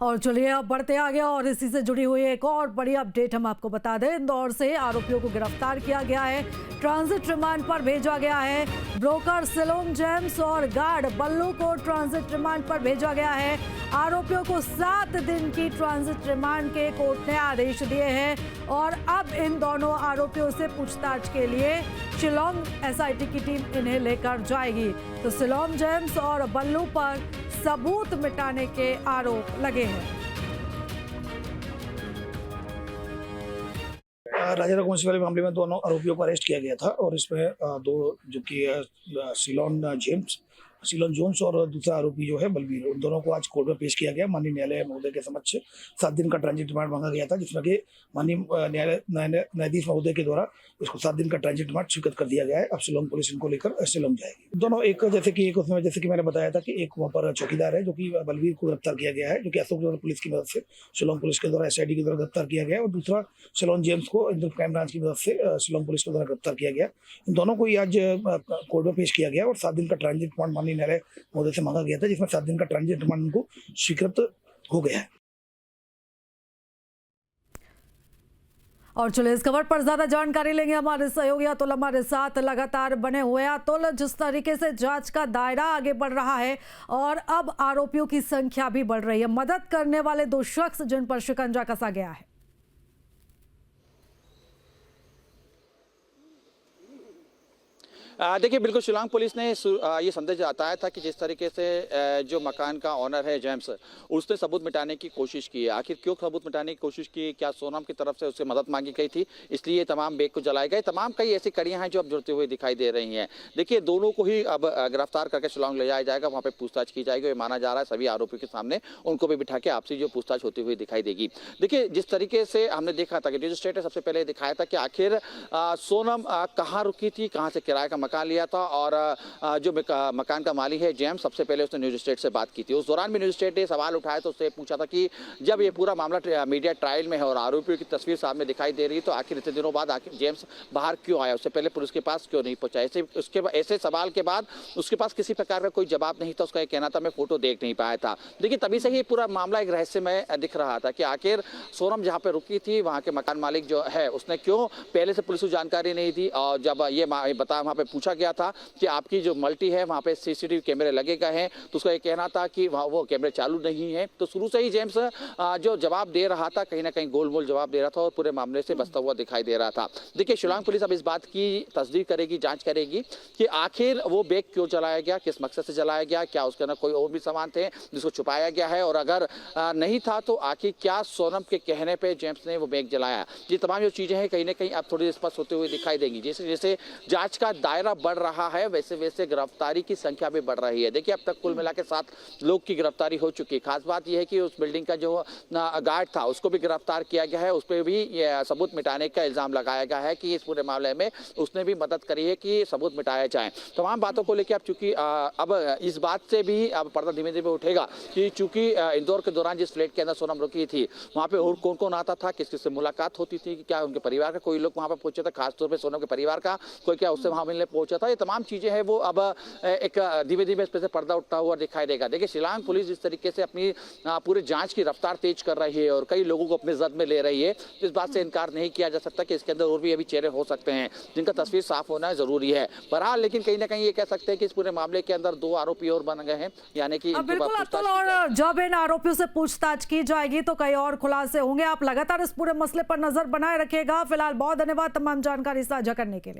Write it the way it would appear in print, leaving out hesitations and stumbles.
और चलिए अब बढ़ते आगे और इसी से जुड़ी हुई एक और बड़ी अपडेट हम आपको बता दें। इंदौर से आरोपियों को गिरफ्तार किया गया है, ट्रांजिट रिमांड पर भेजा गया है। ब्रोकर सिलोन जेम्स और गार्ड बल्लू को ट्रांजिट रिमांड पर भेजा गया है। आरोपियों को 7 दिन की ट्रांजिट रिमांड के कोर्ट ने आदेश दिए हैं और अब इन दोनों आरोपियों से पूछताछ के लिए शिलोंग एसआईटी की टीम इन्हें लेकर जाएगी। तो सिलोन जेम्स और बल्लू पर सबूत मिटाने के आरोप लगे हैं। राजा कौंसी वाले मामले में दोनों आरोपियों को अरेस्ट किया गया था और इसमें दो जो कि सिलोन जोन्स और दूसरा आरोपी जो है बलवीर, उन दोनों को आज कोर्ट में पेश किया गया। माननीय न्यायालय महोदय के समक्ष 7 दिन का ट्रांजिट रिमांड मांगा गया था, जिसमें कि माननीय न्यायाधीश महोदय के द्वारा इसको 7 दिन का ट्रांजिट रिमांड स्वीकृत कर दिया गया है। अब शिलोंग पुलिस इनको लेकर शिलोंग जाएगी। दोनों एक जैसे कि मैंने बताया था कि एक वहाँ पर चौकीदार है जो कि बलवीर को गिरफ्तार किया गया है, जो कि अशोकनगर पुलिस की मदद से शिलोंग पुलिस के द्वारा एसआईटी के द्वारा गिरफ्तार किया गया है, और दूसरा सिलोन जेम्स को इंदौर क्राइम ब्रांच की मदद से शिलोंग पुलिस के द्वारा गिरफ्तार किया गया। इन दोनों को ही आज कोर्ट में पेश किया गया और 7 दिन का ट्रांजिट रिमांड माननीय न्यायालय महोदय से मांगा गया था, जिसमें 7 दिन का ट्रांजिट रिमांड उनको स्वीकृत हो गया है। और चलिए इस खबर पर ज्यादा जानकारी लेंगे हमारे सहयोगी अतुल हमारे साथ लगातार बने हुए हैं। अतुल, जिस तरीके से जांच का दायरा आगे बढ़ रहा है और अब आरोपियों की संख्या भी बढ़ रही है, मदद करने वाले 2 शख्स जिन पर शिकंजा कसा गया है। देखिए, बिल्कुल शिलोंग पुलिस ने ये संदेश बताया था कि जिस तरीके से जो मकान का ऑनर है जेम्स, उसने सबूत मिटाने की कोशिश की है। आखिर क्यों सबूत मिटाने की कोशिश की? क्या सोनम की तरफ से उससे मदद मांगी गई थी, इसलिए तमाम बैग को जलाए गए? तमाम कई ऐसी कड़ियां हैं जो अब जुड़ते हुए दिखाई दे रही हैं। देखिए, दोनों को ही अब गिरफ्तार करके शिलोंग ले जाया जाएगा, वहाँ पर पूछताछ की जाएगी। माना जा रहा है सभी आरोपियों के सामने उनको भी बिठा के आपसी जो पूछताछ होती हुई दिखाई देगी। देखिए, जिस तरीके से हमने देखा था कि मजिस्ट्रेट ने सबसे पहले दिखाया था कि आखिर सोनम कहाँ रुकी थी, कहाँ से किराए का मकान लिया था, और जो मकान का मालिक है जेम्स, सबसे पहले उसने न्यूज स्टेट से बात की थी। उस दौरान भी न्यूज स्टेट ने सवाल उठाया तो उससे पूछा था कि जब ये पूरा मामला मीडिया ट्रायल में है और आरोपियों की तस्वीर सामने दिखाई दे रही है, तो आखिर इतने दिनों बाद आखिर जेम्स बाहर क्यों आया, उससे पहले पुलिस के पास क्यों नहीं पहुंचा? ऐसे सवाल के बाद उसके पास किसी प्रकार का कोई जवाब नहीं था। उसका ये कहना था मैं फोटो देख नहीं पाया था। देखिए, तभी से ही पूरा मामला एक रहस्यमय दिख रहा था कि आखिर सोनम जहाँ पे रुकी थी वहाँ के मकान मालिक जो है उसने क्यों पहले से पुलिस को जानकारी नहीं दी। और जब ये बता वहाँ पे पूछा गया था कि आपकी जो मल्टी है वहाँ पे सीसीटीवी कैमरे लगे गए हैं, तो उसका ये कहना था कि वहाँ वो कैमरे चालू नहीं है। तो शुरू से ही जेम्स जो जवाब दे रहा था, कहीं ना कहीं गोल-मोल जवाब दे रहा था और पूरे मामले से बचता हुआ दिखाई दे रहा था। देखिए, शिलोंग पुलिस अब इस बात की तस्दीक करेगी, जांच करेगी कि आखिर वो बैग क्यों जलाया गया, किस मकसद से जलाया गया, क्या उसके अंदर कोई और भी सामान थे जिसको छुपाया गया है, और अगर नहीं था तो आखिर क्या सोनम के कहने पर जेम्स ने वो बैग जलाया। ये तमाम जो चीजें हैं कहीं ना कहीं अब थोड़ी स्पष्ट होते हुए दिखाई देंगी। जैसे जैसे जांच का दायरा बढ़ रहा है वैसे वैसे गिरफ्तारी की संख्या भी बढ़ रही है। देखिए, अब तक कुल मिला के 7 लोग की गिरफ्तारी हो चुकी है। खास बात यह है कि उस बिल्डिंग का जो गार्ड था उसको भी गिरफ्तार किया गया है। उस पर भी सबूत मिटाने का इल्जाम लगाया गया है कि इस पूरे मामले में उसने भी मदद करी है कि सबूत मिटाया जाए। तमाम बातों को लेकर अब चूंकि अब इस बात से भी अब पर्दा धीमे धीमे उठेगा कि चूंकि इंदौर के दौरान जिस फ्लैट के अंदर सोनम रुकी थी वहाँ पे और कौन कौन आता था, किस किस से मुलाकात होती थी, क्या उनके परिवार का कोई लोग वहाँ पे पहुंचे थे, खासतौर पर सोनम के परिवार का कोई क्या उससे वहाँ मिलने पहुंचा था। ये तमाम चीजें हैं वो अब एक धीमे धीमे इस पे से पर्दा उठता हुआ दिखाई देगा। देखिए, शिलोंग पुलिस जिस तरीके से अपनी पूरी जांच की रफ्तार तेज कर रही है और कई लोगों को अपने जद में ले रही है, इस बात से इनकार नहीं किया जा सकता कि इसके अंदर और भी अभी चेहरे हो सकते हैं जिनका तस्वीर साफ होना जरूरी है। बहरहाल लेकिन कहीं ना कहीं ये कह सकते हैं कि इस पूरे मामले के अंदर 2 आरोपी और बन गए हैं, यानी कि बिल्कुल अतुल, और जब इन आरोपियों से पूछताछ की जाएगी तो कई और खुलासे होंगे। आप लगातार इस पूरे मसले पर नजर बनाए रखिएगा। फिलहाल बहुत धन्यवाद तमाम जानकारी साझा करने के लिए।